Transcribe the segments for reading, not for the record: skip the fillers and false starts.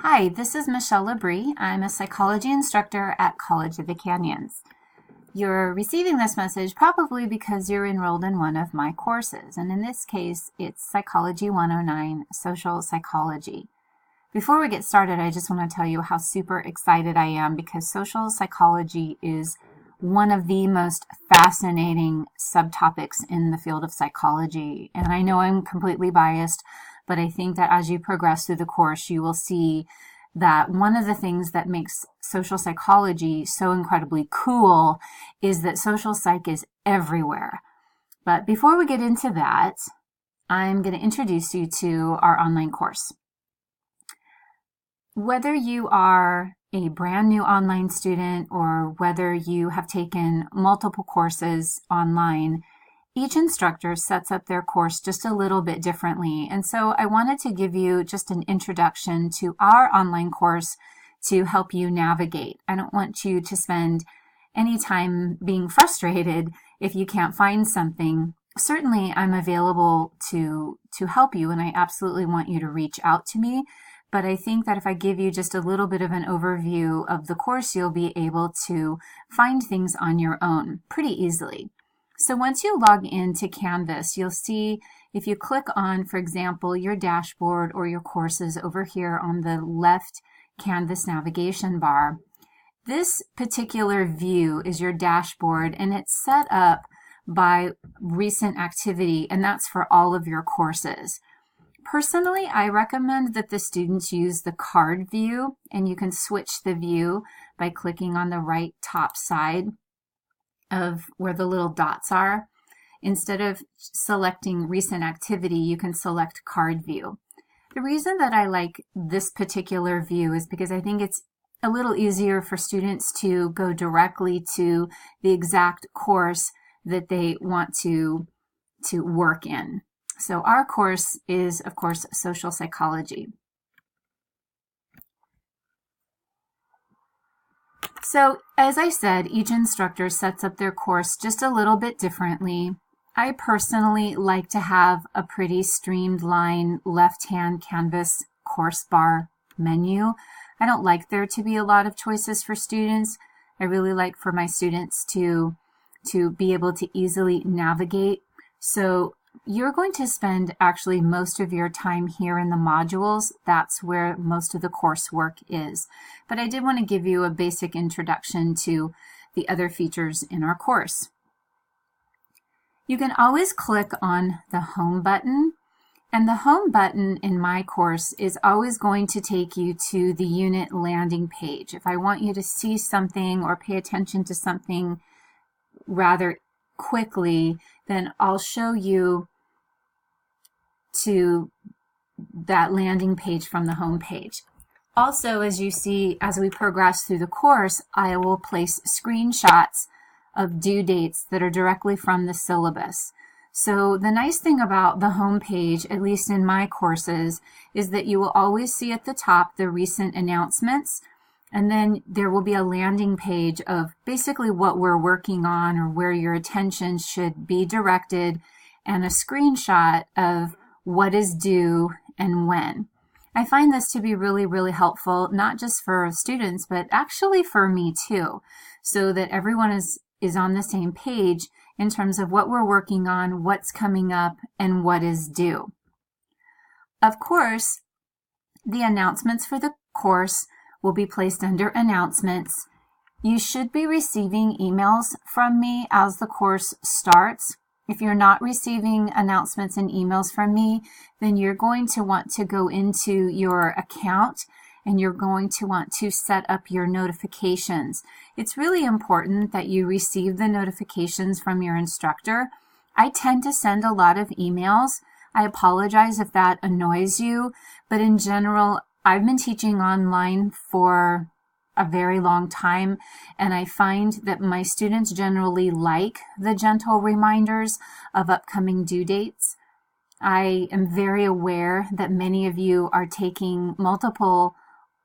Hi, this is Michelle Labrie. I'm a psychology instructor at College of the Canyons. You're receiving this message probably because you're enrolled in one of my courses, and in this case, it's Psychology 109, Social Psychology. Before we get started, I just want to tell you how super excited I am because social psychology is one of the most fascinating subtopics in the field of psychology. And I know I'm completely biased, but I think that as you progress through the course, you will see that one of the things that makes social psychology so incredibly cool is that social psych is everywhere. But before we get into that, I'm going to introduce you to our online course. Whether you are a brand new online student or whether you have taken multiple courses online, each instructor sets up their course just a little bit differently. And so I wanted to give you just an introduction to our online course to help you navigate. I don't want you to spend any time being frustrated if you can't find something. Certainly, I'm available to help you, and I absolutely want you to reach out to me. But I think that if I give you just a little bit of an overview of the course, you'll be able to find things on your own pretty easily. So once you log into Canvas, you'll see if you click on, for example, your dashboard or your courses over here on the left Canvas navigation bar, this particular view is your dashboard, and it's set up by recent activity, and that's for all of your courses. Personally, I recommend that the students use the card view, and you can switch the view by clicking on the right top side of where the little dots are. Instead of selecting recent activity, you can select card view. The reason that I like this particular view is because I think it's a little easier for students to go directly to the exact course that they want to work in. So our course is, of course, social psychology. So, as I said, each instructor sets up their course just a little bit differently. I personally like to have a pretty streamlined left-hand Canvas course bar menu. I don't like there to be a lot of choices for students. I really like for my students to be able to easily navigate. So you're going to spend actually most of your time here in the modules. That's where most of the coursework is. But I did want to give you a basic introduction to the other features in our course. You can always click on the Home button, and the Home button in my course is always going to take you to the unit landing page. If I want you to see something or pay attention to something rather quickly, then I'll show you to that landing page from the home page. Also, as you see, as we progress through the course, I will place screenshots of due dates that are directly from the syllabus. So the nice thing about the home page, at least in my courses, is that you will always see at the top the recent announcements, and then there will be a landing page of basically what we're working on or where your attention should be directed, and a screenshot of what is due and when. I find this to be really, really helpful, not just for students, but actually for me too, so that everyone is on the same page in terms of what we're working on, what's coming up, and what is due. Of course, the announcements for the course will be placed under announcements. You should be receiving emails from me as the course starts. If you're not receiving announcements and emails from me, then you're going to want to go into your account and you're going to want to set up your notifications. It's really important that you receive the notifications from your instructor. I tend to send a lot of emails. I apologize if that annoys you, but in general, I've been teaching online for a very long time, and I find that my students generally like the gentle reminders of upcoming due dates. I am very aware that many of you are taking multiple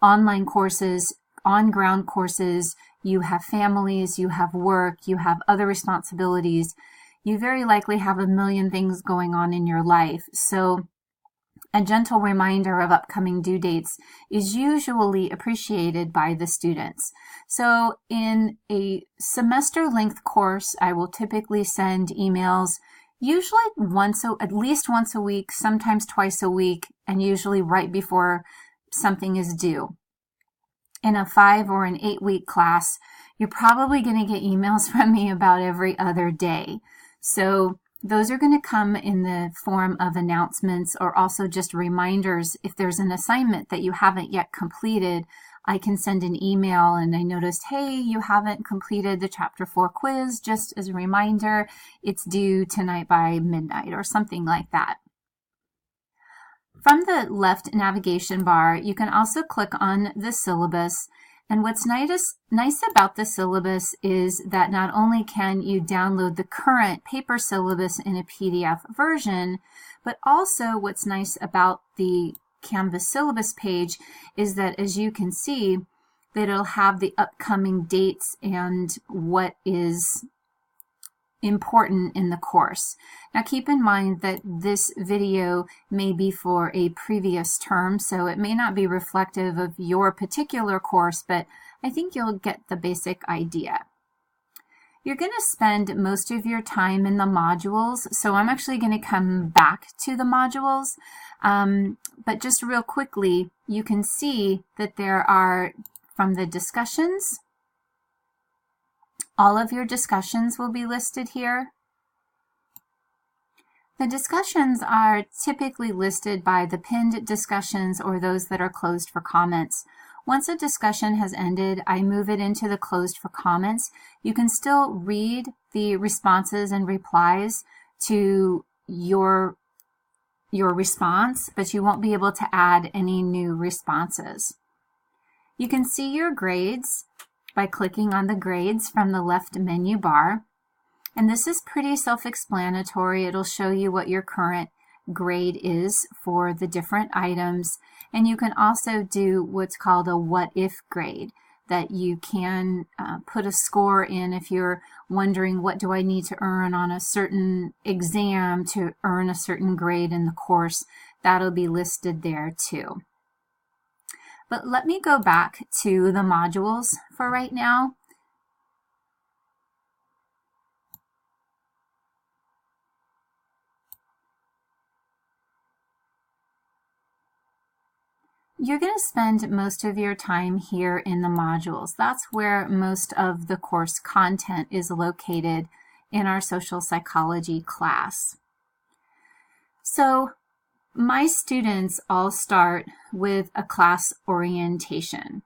online courses, on-ground courses. You have families, you have work, you have other responsibilities. You very likely have a million things going on in your life. So a gentle reminder of upcoming due dates is usually appreciated by the students. So in a semester-length course, I will typically send emails usually at least once a week, sometimes twice a week, and usually right before something is due. In a 5 or an 8 week class, you're probably going to get emails from me about every other day. So those are going to come in the form of announcements or also just reminders. If there's an assignment that you haven't yet completed, I can send an email and I noticed, hey, you haven't completed the Chapter 4 quiz. Just as a reminder, it's due tonight by midnight or something like that. From the left navigation bar, you can also click on the syllabus. And what's nice about the syllabus is that not only can you download the current paper syllabus in a PDF version, but also what's nice about the Canvas syllabus page is that, as you can see, that it'll have the upcoming dates and what is important in the course. Now keep in mind that this video may be for a previous term, so it may not be reflective of your particular course, but I think you'll get the basic idea. You're going to spend most of your time in the modules, so I'm actually going to come back to the modules, but just real quickly, you can see that there are, from the discussions, all of your discussions will be listed here. The discussions are typically listed by the pinned discussions or those that are closed for comments. Once a discussion has ended, I move it into the closed for comments. You can still read the responses and replies to your response, but you won't be able to add any new responses. You can see your grades by clicking on the grades from the left menu bar. And this is pretty self-explanatory. It'll show you what your current grade is for the different items. And you can also do what's called a what if grade, that you can put a score in if you're wondering, what do I need to earn on a certain exam to earn a certain grade in the course. That'll be listed there too. But let me go back to the modules for right now. You're going to spend most of your time here in the modules. That's where most of the course content is located in our social psychology class. So my students all start with a class orientation.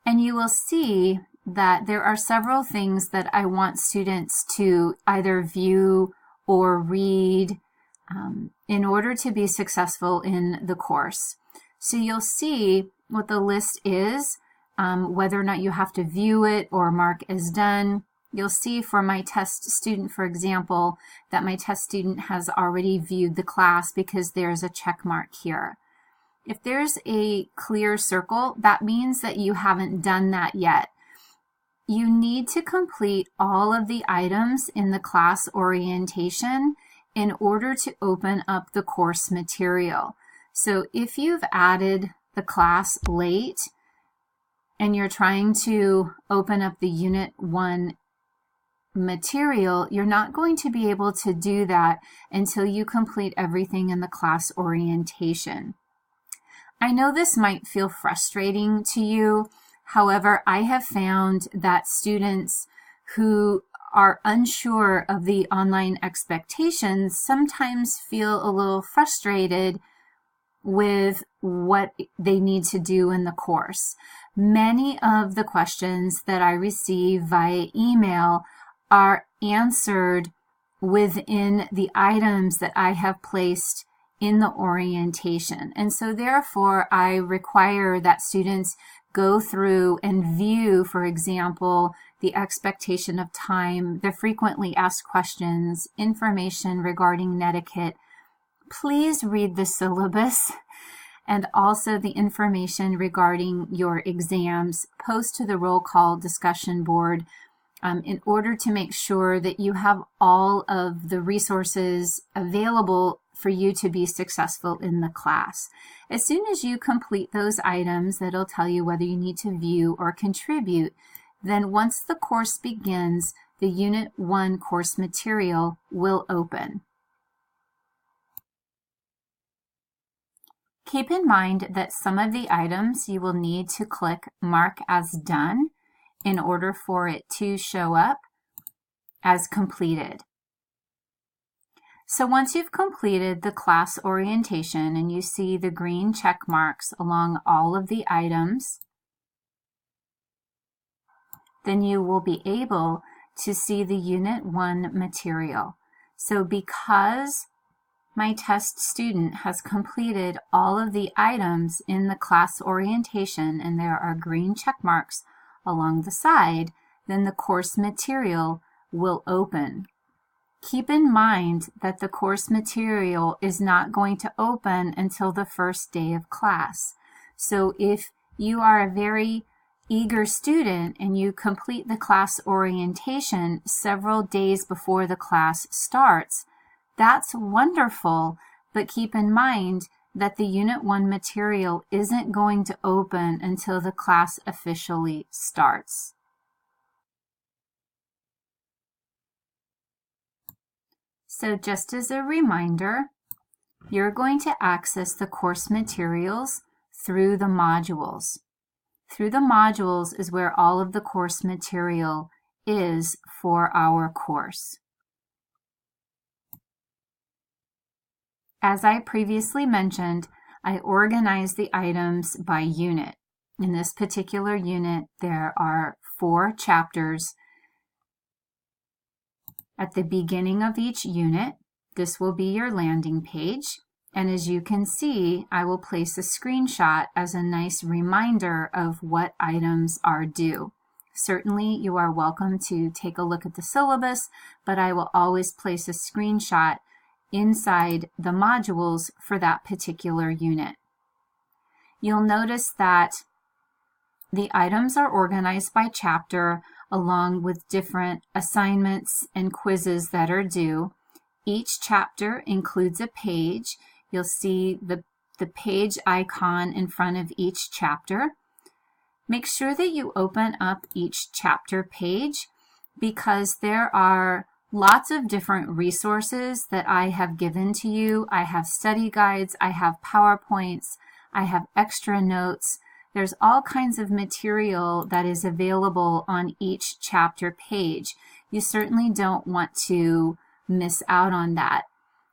And you will see that there are several things that I want students to either view or read in order to be successful in the course. So you'll see what the list is, whether or not you have to view it or mark as done. You'll see for my test student, for example, that my test student has already viewed the class because there's a check mark here. If there's a clear circle, that means that you haven't done that yet. You need to complete all of the items in the class orientation in order to open up the course material. So if you've added the class late and you're trying to open up the Unit 1 material, you're not going to be able to do that until you complete everything in the class orientation. I know this might feel frustrating to you. However, I have found that students who are unsure of the online expectations sometimes feel a little frustrated with what they need to do in the course. Many of the questions that I receive via email are answered within the items that I have placed in the orientation. And so therefore, I require that students go through and view, for example, the expectation of time, the frequently asked questions, information regarding netiquette. Please read the syllabus and also the information regarding your exams. Post to the roll call discussion board in order to make sure that you have all of the resources available for you to be successful in the class. As soon as you complete those items, that'll tell you whether you need to view or contribute. Then once the course begins, the Unit 1 course material will open. Keep in mind that some of the items you will need to click Mark as Done in order for it to show up as completed. So once you've completed the class orientation and you see the green check marks along all of the items, then you will be able to see the Unit 1 material. So because my test student has completed all of the items in the class orientation and there are green check marks along the side, then the course material will open. Keep in mind that the course material is not going to open until the first day of class. So if you are a very eager student and you complete the class orientation several days before the class starts, that's wonderful, but keep in mind that the Unit 1 material isn't going to open until the class officially starts. So just as a reminder, you're going to access the course materials through the modules. Through the modules is where all of the course material is for our course. As I previously mentioned, I organize the items by unit. In this particular unit, there are 4 chapters. At the beginning of each unit, this will be your landing page. And as you can see, I will place a screenshot as a nice reminder of what items are due. Certainly, you are welcome to take a look at the syllabus, but I will always place a screenshot inside the modules for that particular unit. You'll notice that the items are organized by chapter along with different assignments and quizzes that are due. Each chapter includes a page. You'll see the page icon in front of each chapter. Make sure that you open up each chapter page because there are lots of different resources that I have given to you. I have study guides, I have PowerPoints, I have extra notes. There's all kinds of material that is available on each chapter page. You certainly don't want to miss out on that.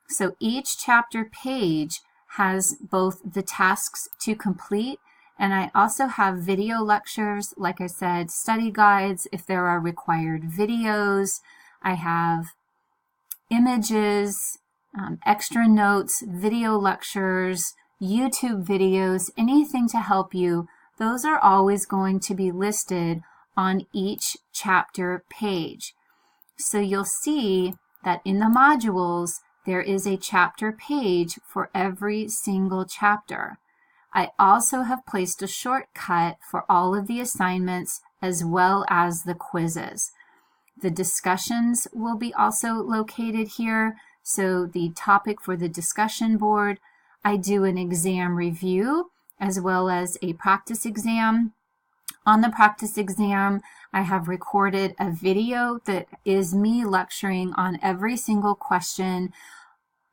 So each chapter page has both the tasks to complete, and I also have video lectures, like I said, study guides if there are required videos. I have images, extra notes, video lectures, YouTube videos, anything to help you. Those are always going to be listed on each chapter page. So you'll see that in the modules, there is a chapter page for every single chapter. I also have placed a shortcut for all of the assignments as well as the quizzes. The discussions will be also located here. So the topic for the discussion board, I do an exam review as well as a practice exam. On the practice exam, I have recorded a video that is me lecturing on every single question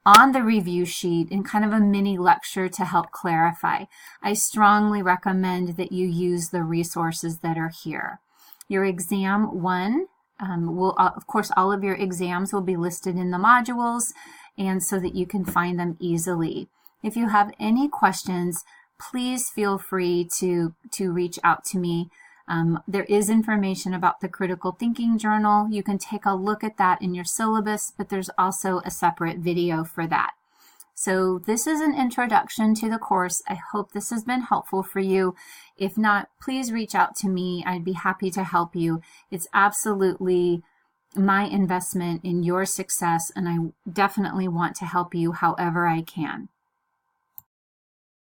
on the review sheet in kind of a mini lecture to help clarify. I strongly recommend that you use the resources that are here. Your exam 1 will, of course, all of your exams will be listed in the modules and so that you can find them easily. If you have any questions, please feel free to reach out to me. There is information about the Critical Thinking Journal. You can take a look at that in your syllabus, but there's also a separate video for that. So this is an introduction to the course. I hope this has been helpful for you. If not, please reach out to me. I'd be happy to help you. It's absolutely my investment in your success, and I definitely want to help you however I can.